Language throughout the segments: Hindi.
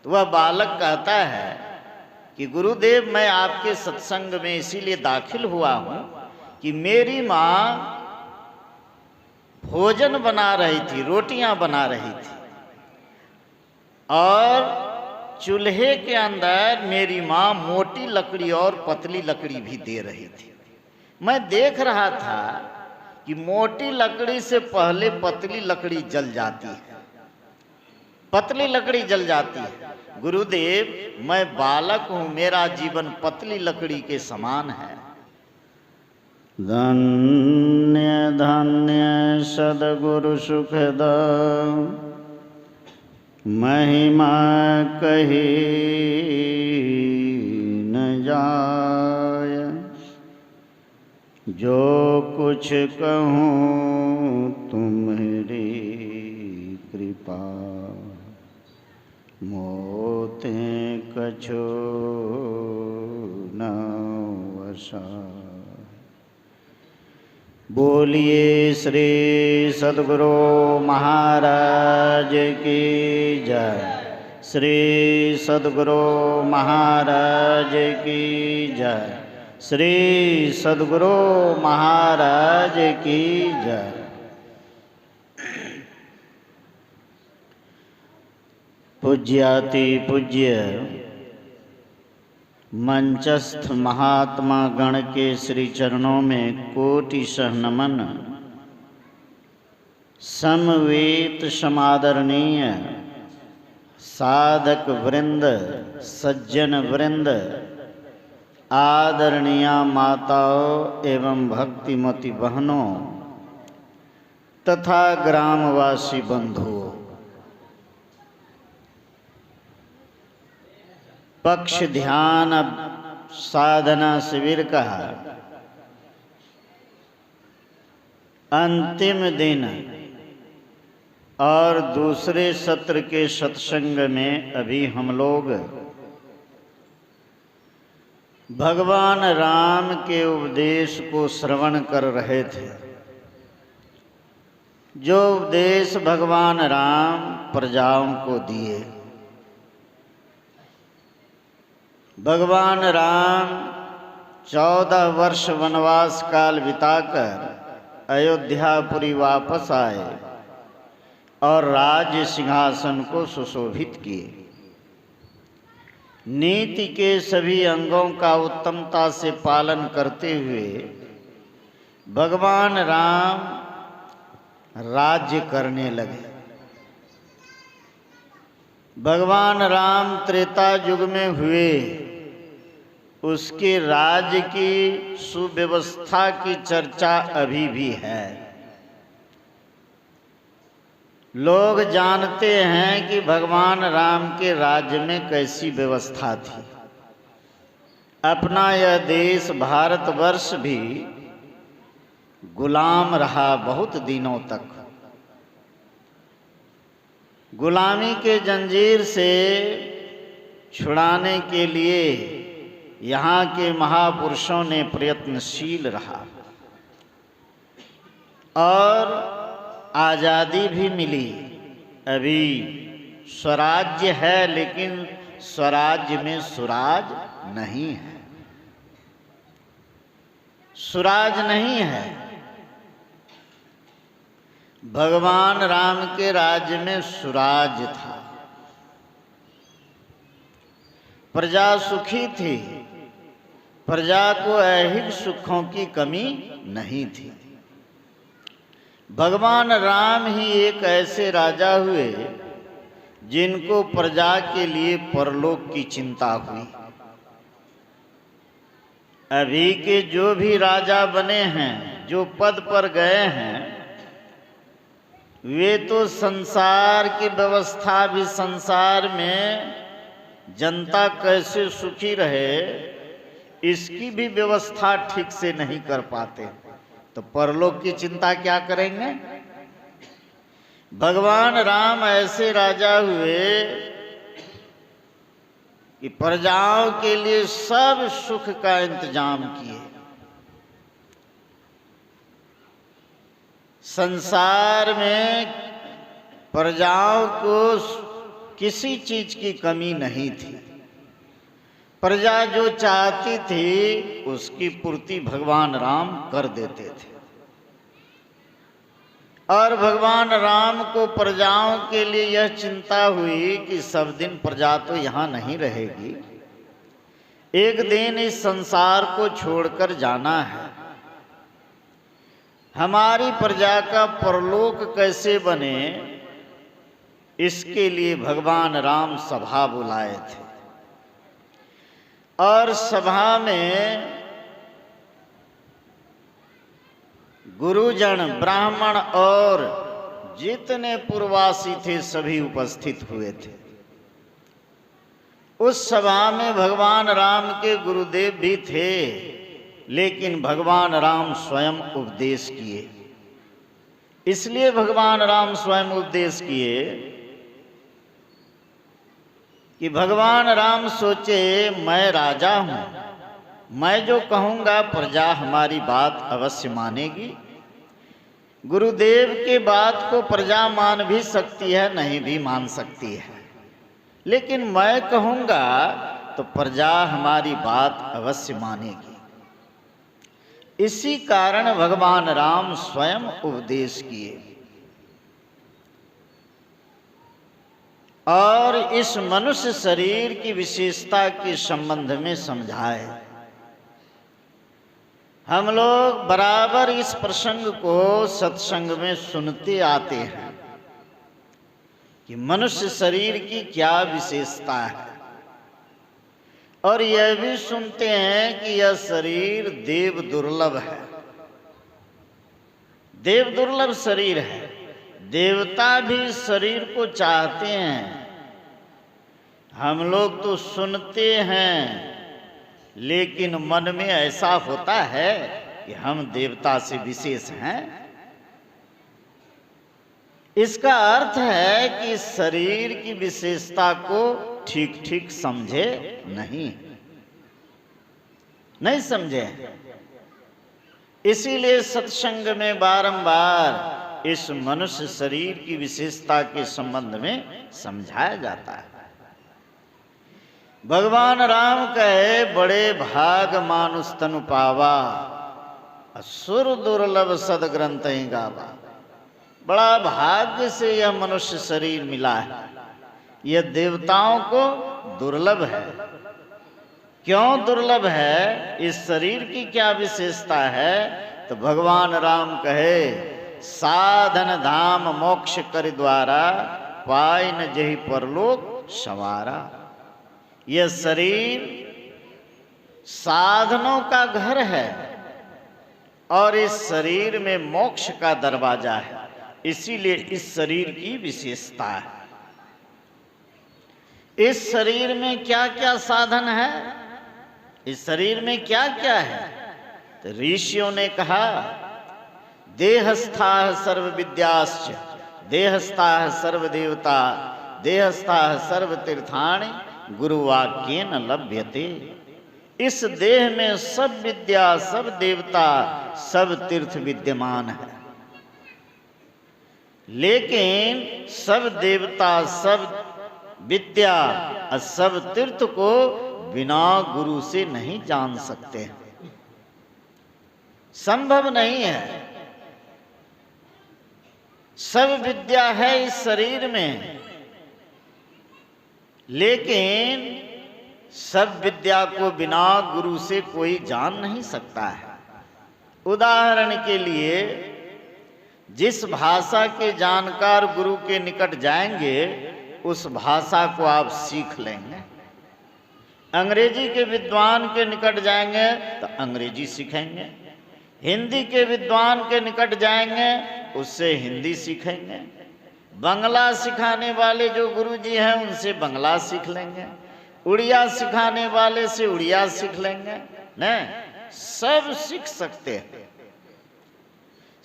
तो वह बालक कहता है कि गुरुदेव, मैं आपके सत्संग में इसीलिए दाखिल हुआ हूं कि मेरी माँ भोजन बना रही थी, रोटियां बना रही थी, और चूल्हे के अंदर मेरी माँ मोटी लकड़ी और पतली लकड़ी भी दे रही थी। मैं देख रहा था कि मोटी लकड़ी से पहले पतली लकड़ी जल जाती है, पतली लकड़ी जल जाती है। गुरुदेव, मैं बालक हूं, मेरा जीवन पतली लकड़ी के समान है। धन्य धन्य सद्गुरु सुखद, महिमा कही न जाय। जो कुछ कहूँ तुम्हारी कृपा, मोते कछो न वसा। बोलिए श्री सद्गुरु महाराज की जय। श्री सद्गुरु महाराज की जय। श्री सद्गुरु महाराज की जय। पूज्याति पूज्य मंचस्थ महात्मा गण के श्री चरणों में कोटिशः नमन। समवेत समादरणीय साधक वृंद, सज्जन वृंद, आदरणीय माताओं एवं भक्तिमती बहनों तथा ग्रामवासी बंधुओं, पक्ष ध्यान साधना शिविर का अंतिम दिन और दूसरे सत्र के सत्संग में अभी हम लोग भगवान राम के उपदेश को श्रवण कर रहे थे। जो उपदेश भगवान राम प्रजाओं को दिए। भगवान राम 14 वर्ष वनवास काल बिताकर अयोध्यापुरी वापस आए और राज्य सिंहासन को सुशोभित किए। नीति के सभी अंगों का उत्तमता से पालन करते हुए भगवान राम राज्य करने लगे। भगवान राम त्रेता युग में हुए, उसके राज्य की सुव्यवस्था की चर्चा अभी भी है। लोग जानते हैं कि भगवान राम के राज्य में कैसी व्यवस्था थी। अपना यह देश भारतवर्ष भी गुलाम रहा बहुत दिनों तक। गुलामी के जंजीर से छुड़ाने के लिए यहाँ के महापुरुषों ने प्रयत्नशील रहा और आज़ादी भी मिली। अभी स्वराज्य है, लेकिन स्वराज्य में सुराज नहीं है। सुराज नहीं है। भगवान राम के राज्य में सुराज था। प्रजा सुखी थी। प्रजा को ऐहिक सुखों की कमी नहीं थी। भगवान राम ही एक ऐसे राजा हुए जिनको प्रजा के लिए परलोक की चिंता हुई। अभी के जो भी राजा बने हैं, जो पद पर गए हैं, वे तो संसार की व्यवस्था भी, संसार में जनता कैसे सुखी रहे इसकी भी व्यवस्था ठीक से नहीं कर पाते, तो परलोक की चिंता क्या करेंगे। भगवान राम ऐसे राजा हुए कि प्रजाओं के लिए सब सुख का इंतजाम किए। संसार में प्रजाओं को किसी चीज की कमी नहीं थी। प्रजा जो चाहती थी उसकी पूर्ति भगवान राम कर देते थे। और भगवान राम को प्रजाओं के लिए यह चिंता हुई कि सब दिन प्रजा तो यहाँ नहीं रहेगी, एक दिन इस संसार को छोड़कर जाना है। हमारी प्रजा का परलोक कैसे बने, इसके लिए भगवान राम सभा बुलाए थे। और सभा में गुरुजन, ब्राह्मण और जितने पूर्ववासी थे सभी उपस्थित हुए थे। उस सभा में भगवान राम के गुरुदेव भी थे, लेकिन भगवान राम स्वयं उपदेश किए। इसलिए भगवान राम स्वयं उपदेश किए कि भगवान राम सोचे मैं राजा हूं, मैं जो कहूंगा प्रजा हमारी बात अवश्य मानेगी। गुरुदेव के बात को प्रजा मान भी सकती है, नहीं भी मान सकती है, लेकिन मैं कहूंगा तो प्रजा हमारी बात अवश्य मानेगी। इसी कारण भगवान राम स्वयं उपदेश किए और इस मनुष्य शरीर की विशेषता के संबंध में समझाए। हम लोग बराबर इस प्रसंग को सत्संग में सुनते आते हैं कि मनुष्य शरीर की क्या विशेषता है, और यह भी सुनते हैं कि यह शरीर देव दुर्लभ है, देव दुर्लभ शरीर है। देवता भी शरीर को चाहते हैं। हम लोग तो सुनते हैं, लेकिन मन में ऐसा होता है कि हम देवता से विशेष हैं। इसका अर्थ है कि शरीर की विशेषता को ठीक ठीक समझे नहीं समझे। इसीलिए सत्संग में बारंबार इस मनुष्य शरीर की विशेषता के संबंध में समझाया जाता है। भगवान राम कहे बड़े भाग मानुष तनु पावा, असुर दुर्लभ सदग्रंथ ही गावा। बड़ा भाग्य से यह मनुष्य शरीर मिला है, यह देवताओं को दुर्लभ है। क्यों दुर्लभ है, इस शरीर की क्या विशेषता है? तो भगवान राम कहे साधन धाम मोक्ष कर द्वारा, पाय न जहि परलोक संवारा। यह शरीर साधनों का घर है और इस शरीर में मोक्ष का दरवाजा है, इसीलिए इस शरीर की विशेषता है। इस शरीर में क्या क्या साधन है, इस शरीर में क्या क्या है? तो ऋषियों ने कहा देहस्थाः सर्व विद्याश्च, देहस्थाः सर्व देवता, देहस्थाः सर्व तीर्थानि, गुरुवाक्येन लभ्यते। इस देह में सब विद्या, सब देवता, सब तीर्थ विद्यमान है, लेकिन सब देवता, सब विद्या और सब तीर्थ को बिना गुरु से नहीं जान सकते, संभव नहीं है। सब विद्या है इस शरीर में, लेकिन सब विद्या को बिना गुरु से कोई जान नहीं सकता है। उदाहरण के लिए, जिस भाषा के जानकार गुरु के निकट जाएंगे उस भाषा को आप सीख लेंगे। अंग्रेजी के विद्वान के निकट जाएंगे तो अंग्रेजी सीखेंगे, हिंदी के विद्वान के निकट जाएंगे उससे हिंदी सीखेंगे, बंगला सिखाने वाले जो गुरुजी हैं उनसे बंगला सीख लेंगे, उड़िया सिखाने वाले से उड़िया सीख लेंगे। नहीं, सब सीख सकते हैं।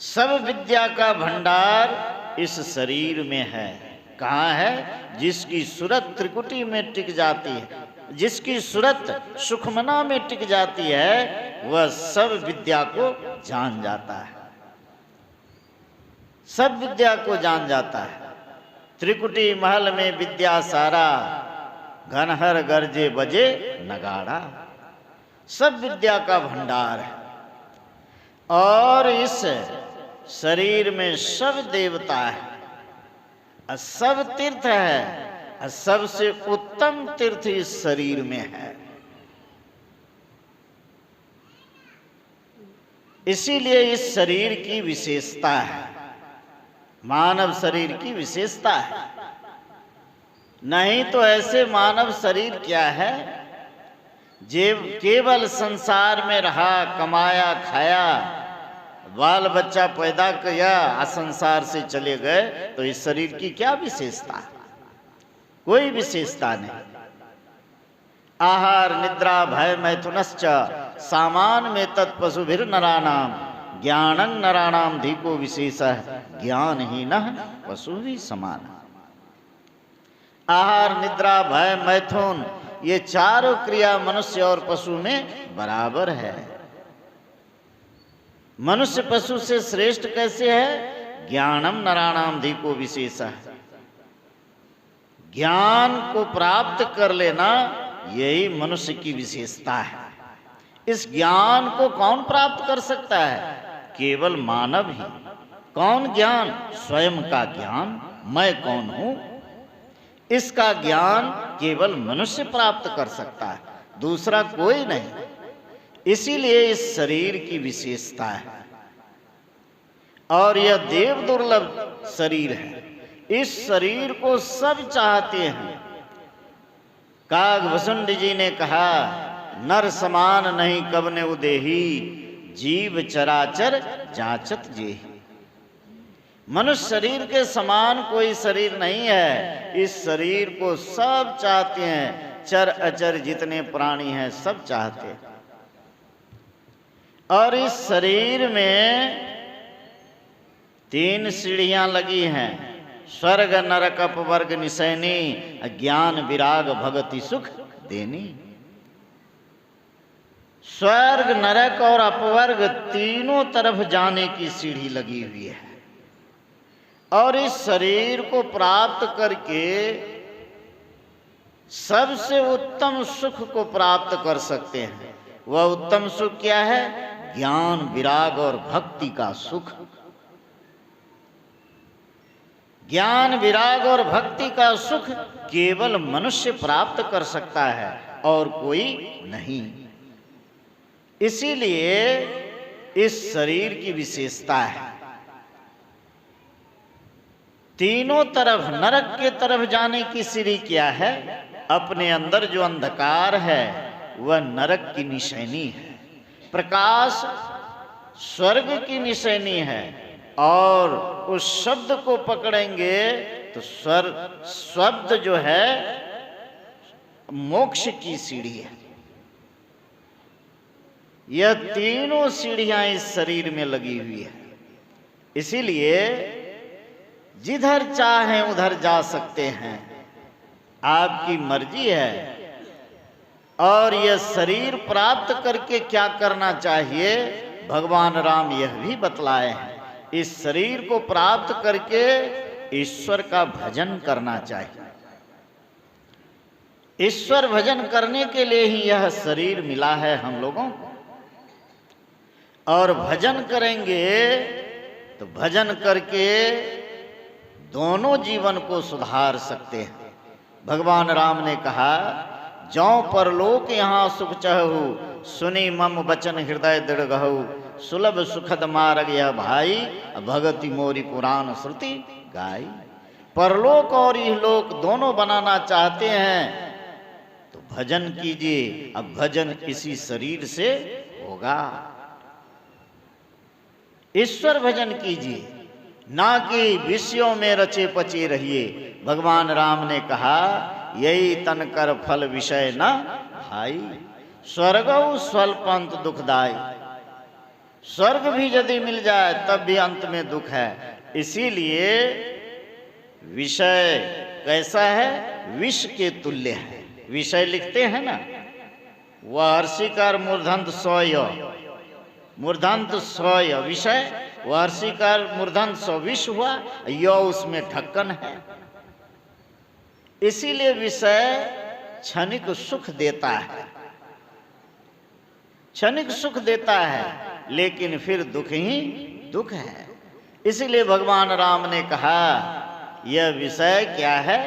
सब विद्या का भंडार इस शरीर में है। कहाँ है? जिसकी सूरत त्रिकुटी में टिक जाती है, जिसकी सूरत सुखमना में टिक जाती है, वह सब विद्या को जान जाता है, सब विद्या को जान जाता है। त्रिकुटी महल में विद्या सारा, घनहर गरजे बजे नगाड़ा। सब विद्या का भंडार है और इस शरीर में सब देवता है, सब तीर्थ है, सबसे उत्तम तीर्थ इस शरीर में है। इसीलिए इस शरीर की विशेषता है, मानव शरीर की विशेषता है। नहीं तो ऐसे मानव शरीर क्या है, केवल संसार में रहा, कमाया, खाया, बाल बच्चा पैदा किया, संसार से चले गए, तो इस शरीर की क्या विशेषता? कोई विशेषता नहीं। आहार निद्रा भय मैथुनश्च सामान में तत्पशुभिर नराणाम, ज्ञानं नराणाम धीको विशेषः ज्ञानहीनः पशुभिः समान। आहार निद्रा भय मैथुन ये चारों क्रिया मनुष्य और पशु में बराबर है। मनुष्य पशु से श्रेष्ठ कैसे है? ज्ञानम नराणाम धीको विशेषः, ज्ञान को प्राप्त कर लेना यही मनुष्य की विशेषता है। इस ज्ञान को कौन प्राप्त कर सकता है? केवल मानव ही। कौन ज्ञान? स्वयं का ज्ञान, मैं कौन हूं, इसका ज्ञान केवल मनुष्य प्राप्त कर सकता है, दूसरा कोई नहीं। इसीलिए इस शरीर की विशेषता है और यह देव दुर्लभ शरीर है। इस शरीर को सब चाहते हैं। कागभसुंड जी ने कहा, नर समान नहीं कबने उदेही, जीव चराचर जाचत जेही। मनुष्य शरीर के समान कोई शरीर नहीं है। इस शरीर को सब चाहते हैं, चर अचर जितने प्राणी हैं सब चाहते हैं। और इस शरीर में 3 सीढ़ियां लगी हैं, स्वर्ग नरक अपवर्ग निशैनी, ज्ञान विराग भगति सुख देनी। स्वर्ग नरक और अपवर्ग तीनों तरफ जाने की सीढ़ी लगी हुई है और इस शरीर को प्राप्त करके सबसे उत्तम सुख को प्राप्त कर सकते हैं। वह उत्तम सुख क्या है? ज्ञान विराग और भक्ति का सुख। ज्ञान विराग और भक्ति का सुख केवल मनुष्य प्राप्त कर सकता है और कोई नहीं। इसीलिए इस शरीर की विशेषता है। तीनों तरफ नरक के तरफ जाने की सीढ़ी क्या है? अपने अंदर जो अंधकार है वह नरक की निशानी है, प्रकाश स्वर्ग की निशानी है और उस शब्द को पकड़ेंगे तो शब्द जो है मोक्ष की सीढ़ी है। यह तीनों सीढ़ियां इस शरीर में लगी हुई है। इसीलिए जिधर चाहें उधर जा सकते हैं, आपकी मर्जी है। और यह शरीर प्राप्त करके क्या करना चाहिए, भगवान राम यह भी बतलाए हैं। इस शरीर को प्राप्त करके ईश्वर का भजन करना चाहिए। ईश्वर भजन करने के लिए ही यह शरीर मिला है हम लोगों को। और भजन करेंगे तो भजन करके दोनों जीवन को सुधार सकते हैं। भगवान राम ने कहा, जौ परलोक यहाँ सुख चहु, सुनी मम बचन हृदय दृढ़ गहु, सुलभ सुखद मार्ग यह भाई, भगति मोरी पुराण श्रुति गाई। परलोक और इहलोक दोनों बनाना चाहते हैं तो भजन कीजिए। अब भजन इसी शरीर से होगा। ईश्वर भजन कीजिए, ना कि विषयों में रचे पचे रहिए। भगवान राम ने कहा, यही तन कर फल विषय न भाई, स्वर्गौ स्वल्पंत दुखदाई। स्वर्ग भी यदि मिल जाए तब भी अंत में दुख है। इसीलिए विषय कैसा है? विष के तुल्य है। विषय लिखते हैं ना, वार्षिकार मूर्धन्त सोय, मूर्धन्त सोय विषय, वार्षिकार मूर्धन्त सो विष हुआ, यो उसमें ढक्कन है। इसीलिए विषय क्षणिक सुख देता है, क्षणिक सुख देता है, लेकिन फिर दुख ही दुख है। इसीलिए भगवान राम ने कहा यह विषय क्या है,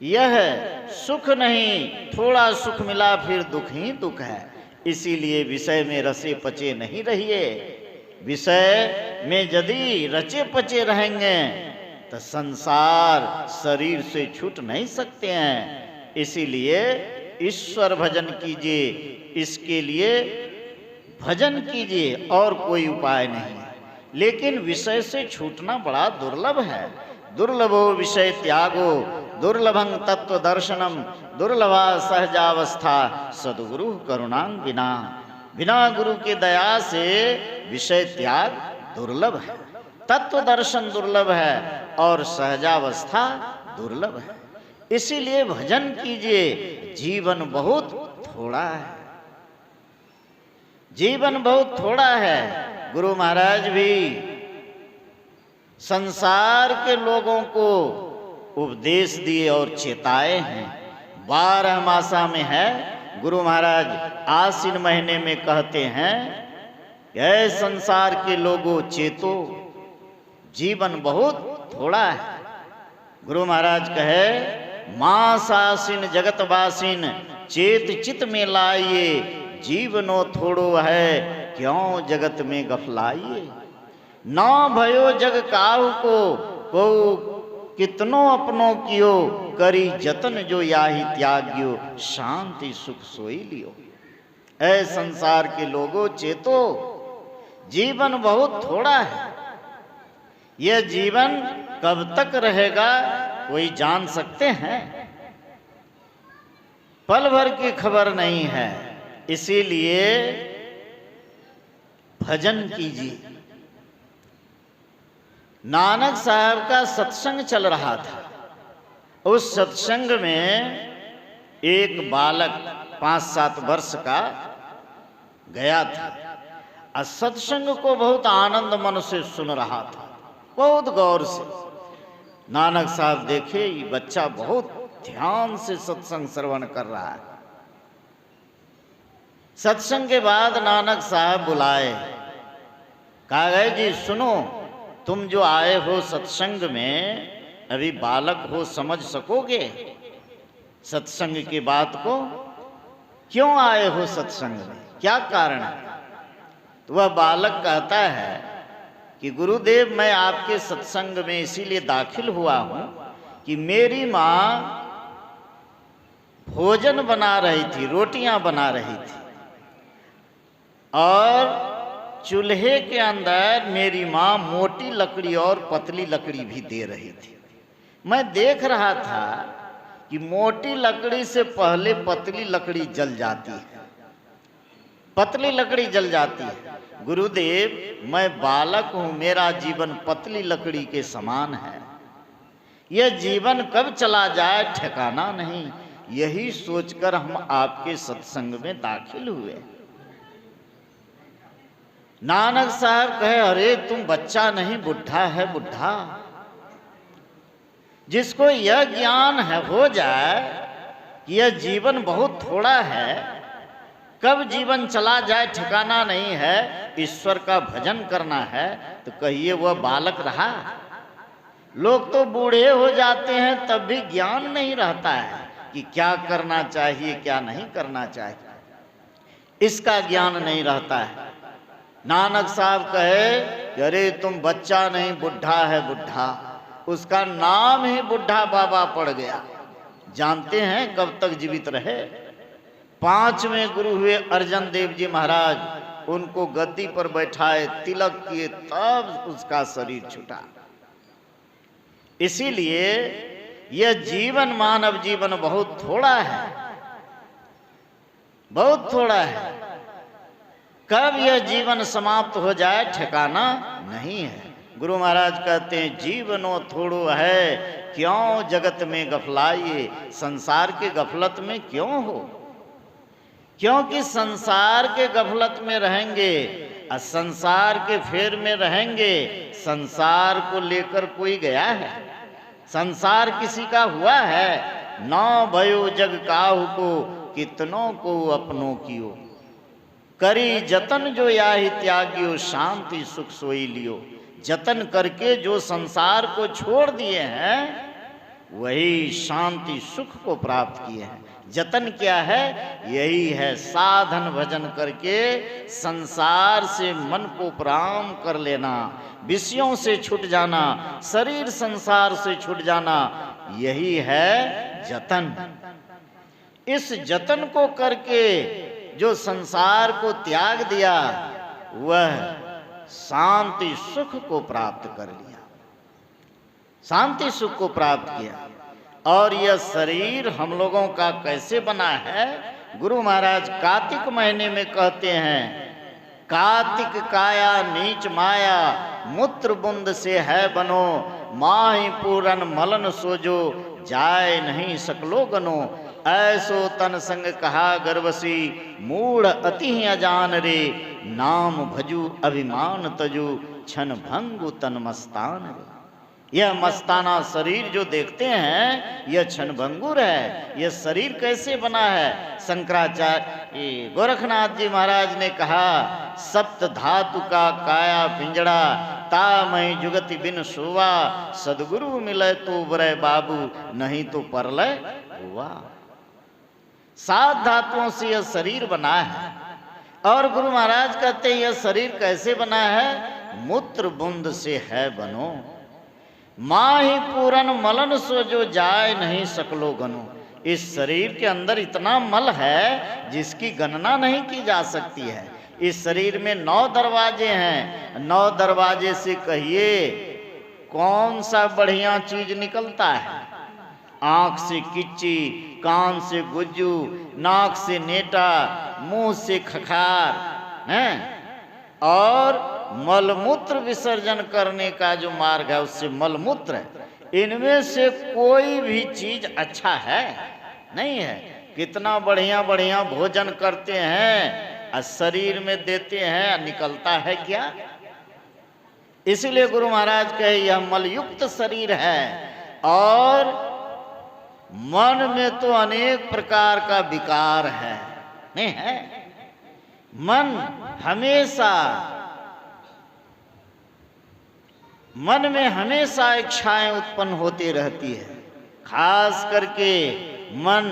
यह सुख नहीं, थोड़ा सुख मिला फिर दुख ही दुख है। इसीलिए विषय में रचे पचे नहीं रहिए। विषय में यदि रचे पचे रहेंगे तो संसार शरीर से छूट नहीं सकते हैं। इसीलिए ईश्वर भजन कीजिए, इसके लिए भजन कीजिए, और कोई उपाय नहीं है। लेकिन विषय से छूटना बड़ा दुर्लभ है। दुर्लभो विषय त्यागो दुर्लभं तत्व दर्शनम दुर्लभा सहजावस्था सदगुरु करुणांग बिना। बिना गुरु की दया से विषय त्याग दुर्लभ है, तत्व दर्शन दुर्लभ है और सहजावस्था दुर्लभ है। इसीलिए भजन कीजिए। जीवन बहुत थोड़ा है, जीवन बहुत थोड़ा है। गुरु महाराज भी संसार के लोगों को उपदेश दिए और चेताए हैं। 12 मासा में है, गुरु महाराज आश्विन महीने में कहते हैं कि ऐ संसार के लोगों चेतो, जीवन बहुत थोड़ा है। गुरु महाराज कहे मास आसीन जगत बासीन चेत चित में लाइए, जीवनो थोड़ो है क्यों जगत में गफलाइए। ना भयो जग काहू को कितनो अपनों कियो, करी जतन जो याही त्याग्यो, शांति सुख सोई लियो। ऐ संसार के लोगों चेतो, जीवन बहुत थोड़ा है। यह जीवन कब तक रहेगा कोई जान सकते हैं? पल भर की खबर नहीं है। इसीलिए भजन कीजिए। नानक साहब का सत्संग चल रहा था। उस सत्संग में एक बालक 5-7 वर्ष का गया था और सत्संग को बहुत आनंद मन से सुन रहा था, बहुत गौर से। नानक साहब देखे ये बच्चा बहुत ध्यान से सत्संग श्रवण कर रहा है। सत्संग के बाद नानक साहब बुलाए, कहा गए जी सुनो, तुम जो आए हो सत्संग में, अभी बालक हो समझ सकोगे सत्संग की बात को? क्यों आए हो सत्संग में, क्या कारण है? तो वह बालक कहता है कि गुरुदेव मैं आपके सत्संग में इसीलिए दाखिल हुआ हूं कि मेरी माँ भोजन बना रही थी, रोटियां बना रही थी, और चूल्हे के अंदर मेरी माँ मोटी लकड़ी और पतली लकड़ी भी दे रही थी। मैं देख रहा था कि मोटी लकड़ी से पहले पतली लकड़ी जल जाती है, पतली लकड़ी जल जाती है। गुरुदेव मैं बालक हूं, मेरा जीवन पतली लकड़ी के समान है, यह जीवन कब चला जाए ठिकाना नहीं। यही सोचकर हम आपके सत्संग में दाखिल हुए। नानक साहब कहे अरे तुम बच्चा नहीं बुढ़ा है, बुढ़ा। जिसको यह ज्ञान है हो जाए कि यह जीवन बहुत थोड़ा है, कब जीवन चला जाए ठिकाना नहीं है, ईश्वर का भजन करना है, तो कहिए वह बालक रहा। लोग तो बूढ़े हो जाते हैं तब भी ज्ञान नहीं रहता है कि क्या करना चाहिए क्या नहीं करना चाहिए, इसका ज्ञान नहीं रहता है। नानक साहब कहे कि अरे तुम बच्चा नहीं बुढ़ा है, बुढ़ा। उसका नाम ही बुढ़ा बाबा पड़ गया। जानते हैं कब तक जीवित रहे? 5वें गुरु हुए अर्जन देव जी महाराज, उनको गद्दी पर बैठाए, तिलक किए, तब उसका शरीर छूटा। इसीलिए यह जीवन, मानव जीवन बहुत थोड़ा है, बहुत थोड़ा है। कब यह जीवन समाप्त हो जाए ठिकाना नहीं है। गुरु महाराज कहते हैं जीवनो थोड़ो है क्यों जगत में गफलाइए। संसार के गफलत में क्यों हो? क्योंकि संसार के गफलत में रहेंगे और संसार के फेर में रहेंगे। संसार को लेकर कोई गया है? संसार किसी का हुआ है, नौ भयो जग काहू को, कितनों को अपनों कियो। करी जतन जो याहि त्यागियो, शांति सुख सोई लियो। जतन करके जो संसार को छोड़ दिए हैं वही शांति सुख को प्राप्त किए हैं। जतन क्या है? यही है साधन भजन करके संसार से मन को उपराम कर लेना, विषयों से छूट जाना, शरीर संसार से छूट जाना, यही है जतन। इस जतन को करके जो संसार को त्याग दिया वह शांति सुख को प्राप्त कर लिया, शांति सुख को प्राप्त किया। और यह शरीर हम लोगों का कैसे बना है? गुरु महाराज कार्तिक महीने में कहते हैं, कार्तिक काया नीच माया, मूत्र बुंद से है बनो, माही पूरन मलन सोजो, जाय नहीं सकलो गनो। ऐसो तन संग कहा गर्वसी, मूढ़ अति अजान रे, नाम भजू अभिमान तजू, छन भंगु तन मस्तान रे। यह मस्ताना शरीर जो देखते हैं यह क्षणभंगुर है। यह शरीर कैसे बना है? शंकराचार्य गोरखनाथ जी महाराज ने कहा, सप्त धातु का काया पिंजड़ा, ता मई जुगति बिन सोवा, सदगुरु मिले तो बरे बाबू, नहीं तो परलय हुआ। 7 धातुओं से यह शरीर बना है। और गुरु महाराज कहते हैं यह शरीर कैसे बना है? मूत्र बूंद से है बनो, माही पूरन मलन सो जो जाए नहीं सकलो गनो। इस शरीर के अंदर इतना मल है जिसकी गणना नहीं की जा सकती है। इस शरीर में 9 दरवाजे हैं। 9 दरवाजे से कहिए कौन सा बढ़िया चीज निकलता है? आंख से किच्ची, कान से गुज्जू, नाक से नेटा, मुंह से खखार हैं, और मलमूत्र विसर्जन करने का जो मार्ग है उससे मलमूत्र है। इनमें से कोई भी चीज अच्छा है नहीं है। कितना बढ़िया बढ़िया भोजन करते हैं और शरीर में देते हैं, निकलता है क्या? इसीलिए गुरु महाराज कहे यह मलयुक्त शरीर है। और मन में तो अनेक प्रकार का विकार है, नहीं है? मन में हमेशा इच्छाएं उत्पन्न होती रहती है। खास करके मन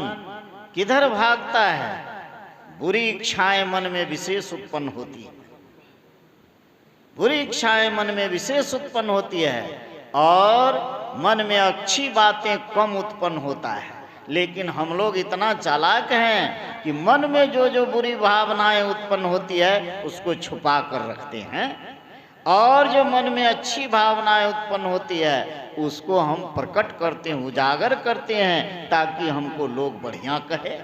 किधर भागता है? बुरी इच्छाएं मन में विशेष उत्पन्न होती है। बुरी इच्छाएं मन में विशेष उत्पन्न होती है और मन में अच्छी बातें कम उत्पन्न होता है। लेकिन हम लोग इतना चालाक हैं कि मन में जो जो बुरी भावनाएं उत्पन्न होती है उसको छुपा कर रखते हैं, और जो मन में अच्छी भावनाएं उत्पन्न होती है उसको हम प्रकट करते हैं, उजागर करते हैं, ताकि हमको लोग बढ़िया कहे,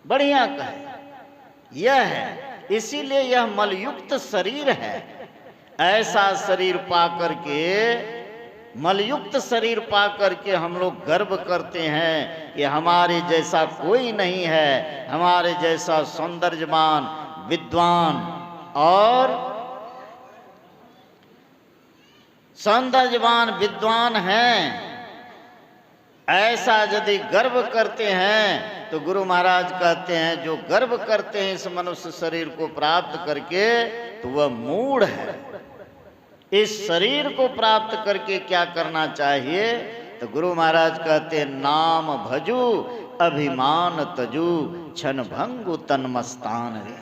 बढ़िया कहे। यह है, इसीलिए यह मलयुक्त शरीर है। ऐसा शरीर पा करके, मलयुक्त शरीर पा करके हम लोग गर्व करते हैं कि हमारे जैसा कोई नहीं है, हमारे जैसा सौंदर्यवान, विद्वान और सौंदर्यवान विद्वान हैं। ऐसा यदि गर्व करते हैं तो गुरु महाराज कहते हैं जो गर्व करते हैं इस मनुष्य शरीर को प्राप्त करके तो वह मूढ़ है। इस शरीर को प्राप्त करके क्या करना चाहिए? तो गुरु महाराज कहते हैं नाम भजू अभिमान तजू, छन भंगु तन मस्तान रे।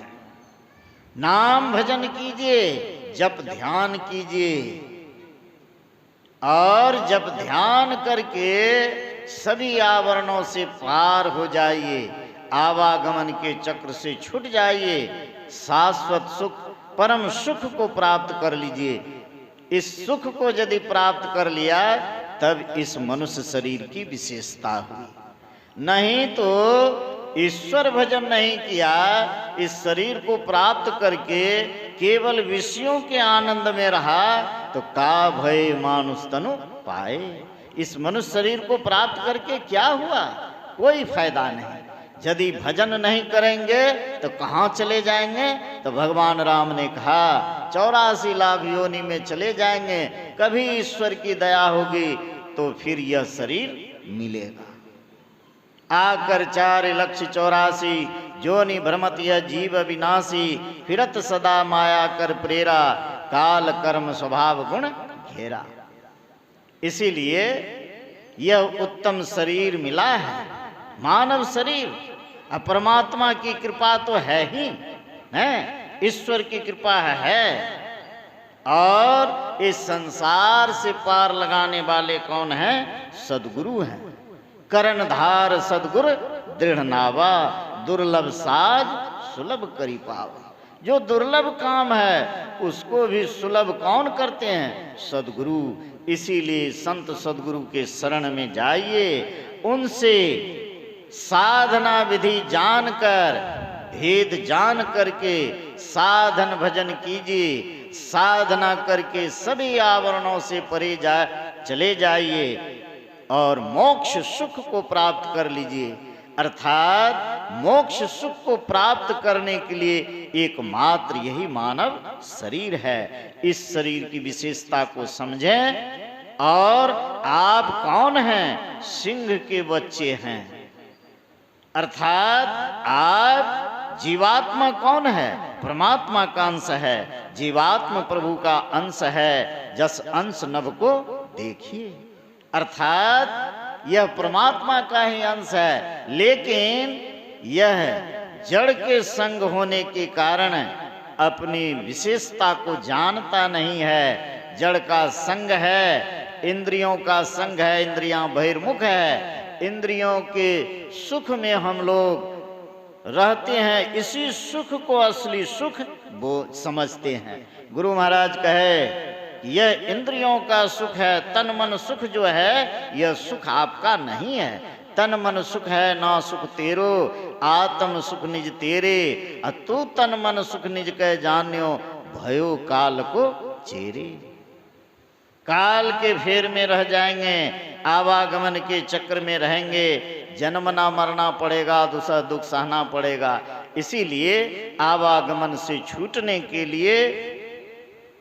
नाम भजन कीजिए, जप ध्यान कीजिए, और जब ध्यान करके सभी आवरणों से पार हो जाइए, आवागमन के चक्र से छूट जाइए, शाश्वत सुख, परम सुख को प्राप्त कर लीजिए। इस सुख को यदि प्राप्त कर लिया तब इस मनुष्य शरीर की विशेषता हुई। नहीं तो ईश्वर भजन नहीं किया, इस शरीर को प्राप्त करके केवल विषयों के आनंद में रहा तो का भय मानुष तनु पाए। इस मनुष्य शरीर को प्राप्त करके क्या हुआ? कोई फायदा नहीं। यदि भजन नहीं करेंगे तो कहाँ चले जाएंगे? तो भगवान राम ने कहा 84 लाख योनि में चले जाएंगे। कभी ईश्वर की दया होगी, तो फिर यह शरीर मिलेगा। आकर 4,84,000 जोनि भ्रमत यह जीव विनाशी, फिरत सदा माया कर प्रेरा, काल कर्म स्वभाव गुण घेरा। इसीलिए यह उत्तम शरीर मिला है, मानव शरीर। अब परमात्मा की कृपा तो है ही है, ईश्वर की कृपा है। और इस संसार से पार लगाने वाले कौन हैं? सद्गुरु हैं। करणधार सद्गुरु दृढ़ नावा, दुर्लभ साज सुलभ करी पावा। जो दुर्लभ काम है उसको भी सुलभ कौन करते हैं? सद्गुरु। इसीलिए संत सद्गुरु के शरण में जाइए, उनसे साधना विधि जानकर, भेद जान करके साधन भजन कीजिए। साधना करके सभी आवरणों से परे चले जाइए और मोक्ष सुख को प्राप्त कर लीजिए। अर्थात मोक्ष सुख को प्राप्त करने के लिए एकमात्र यही मानव शरीर है। इस शरीर की विशेषता को समझें। और आप कौन हैं? सिंह के बच्चे हैं। अर्थात आप जीवात्मा कौन है? परमात्मा का अंश है। जीवात्मा प्रभु का अंश है। जस अंश नभ को देखिए। अर्थात यह परमात्मा का ही अंश है, लेकिन यह जड़ के संग होने के कारण अपनी विशेषता को जानता नहीं है। जड़ का संग है, इंद्रियों का संग है, इंद्रियां बहिर्मुख है। इंद्रियों के सुख में हम लोग रहते हैं, इसी सुख को असली सुख वो समझते हैं। गुरु महाराज कहे यह इंद्रियों का सुख है, तन मन सुख जो है यह सुख आपका नहीं है। तन मन सुख है ना सुख तेरो, आत्म सुख निज तेरे। तू तन मन सुख निज कह जान्यो, भयो काल को चेरे। काल के फेर में रह जाएंगे, आवागमन के चक्र में रहेंगे, जन्मना मरना पड़ेगा, दूसरा दुख सहना पड़ेगा। इसीलिए आवागमन से छूटने के लिए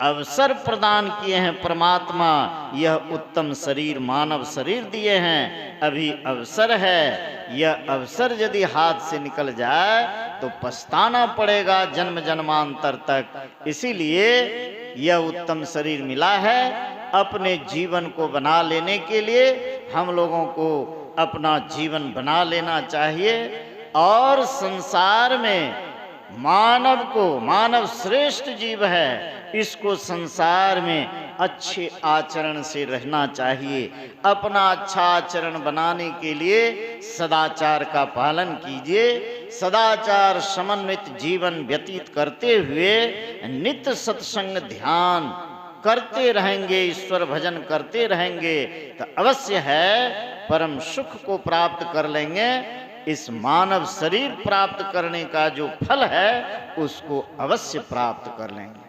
अवसर प्रदान किए हैं परमात्मा। यह उत्तम शरीर मानव शरीर दिए हैं, अभी अवसर है। यह अवसर यदि हाथ से निकल जाए तो पछताना पड़ेगा जन्म जन्मांतर तक। इसीलिए यह उत्तम शरीर मिला है। अपने जीवन को बना लेने के लिए हम लोगों को अपना जीवन बना लेना चाहिए। और संसार में मानव को, मानव श्रेष्ठ जीव है, इसको संसार में अच्छे आचरण से रहना चाहिए। अपना अच्छा आचरण बनाने के लिए सदाचार का पालन कीजिए। सदाचार समन्वित जीवन व्यतीत करते हुए नित्य सत्संग ध्यान करते रहेंगे, ईश्वर भजन करते रहेंगे तो अवश्य है परम सुख को प्राप्त कर लेंगे। इस मानव शरीर प्राप्त करने का जो फल है उसको अवश्य प्राप्त कर लेंगे।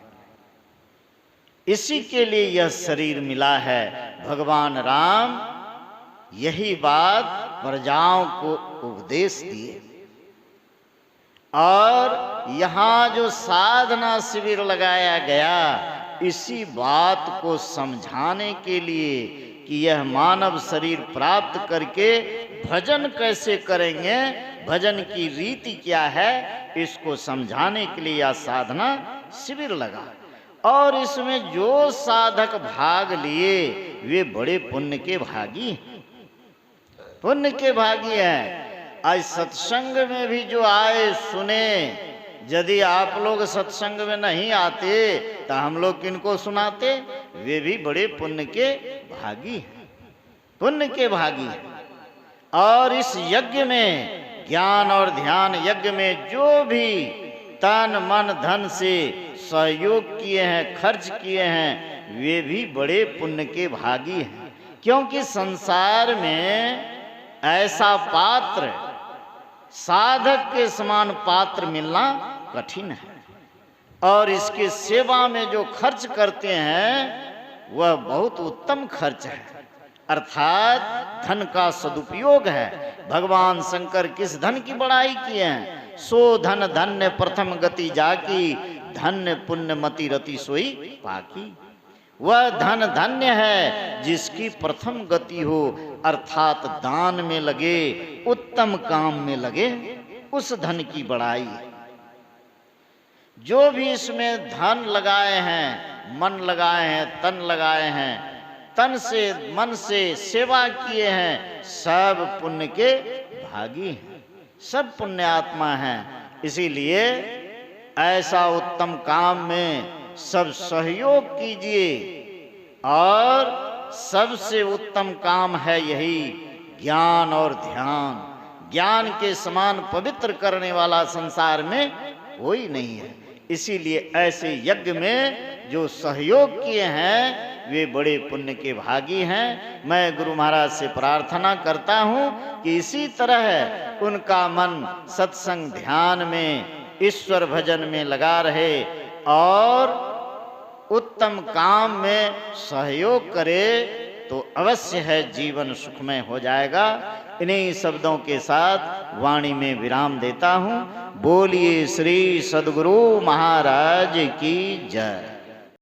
इसी के लिए यह शरीर मिला है। भगवान राम यही बात प्रजाओं को उपदेश दिए। और यहाँ जो साधना शिविर लगाया गया, इसी बात को समझाने के लिए कि यह मानव शरीर प्राप्त करके भजन कैसे करेंगे, भजन की रीति क्या है, इसको समझाने के लिए यह साधना शिविर लगा। और इसमें जो साधक भाग लिए वे बड़े पुण्य के भागी हैं, पुण्य के भागी हैं। आज सत्संग में भी जो आए सुने, यदि आप लोग सत्संग में नहीं आते तो हम लोग किनको सुनाते? वे भी बड़े पुण्य के भागी हैं, पुण्य के भागी हैं। और इस यज्ञ में, ज्ञान और ध्यान यज्ञ में जो भी तन मन धन से सहयोग किए हैं, खर्च किए हैं, वे भी बड़े पुण्य के भागी हैं। क्योंकि संसार में ऐसा पात्र, साधक के समान पात्र मिलना कठिन है। और इसके सेवा में जो खर्च करते हैं वह बहुत उत्तम खर्च है। अर्थात धन का सदुपयोग है। भगवान शंकर किस धन की बड़ाई किए हैं? सो धन धन्य प्रथम गति जाकी, धन्य पुण्य मति रति सोई पाकी। वह धन धन्य है जिसकी प्रथम गति हो, अर्थात दान में लगे, उत्तम काम में लगे, उस धन की बड़ाई। जो भी इसमें धन लगाए हैं, मन लगाए हैं, तन लगाए हैं, तन से मन से सेवा किए हैं, सब पुण्य के भागी हैं, सब पुण्य आत्मा हैं। इसीलिए ऐसा उत्तम काम में सब सहयोग कीजिए, और सबसे उत्तम काम है यही ज्ञान और ध्यान। ज्ञान के समान पवित्र करने वाला संसार में कोई नहीं है। इसीलिए ऐसे यज्ञ में जो सहयोग किए हैं वे बड़े पुण्य के भागी हैं। मैं गुरु महाराज से प्रार्थना करता हूँ कि इसी तरह उनका मन सत्संग ध्यान में, ईश्वर भजन में लगा रहे और उत्तम काम में सहयोग करे, तो अवश्य है जीवन सुखमय हो जाएगा। इन्हीं शब्दों के साथ वाणी में विराम देता हूँ। बोलिए श्री सद्गुरु महाराज की जय।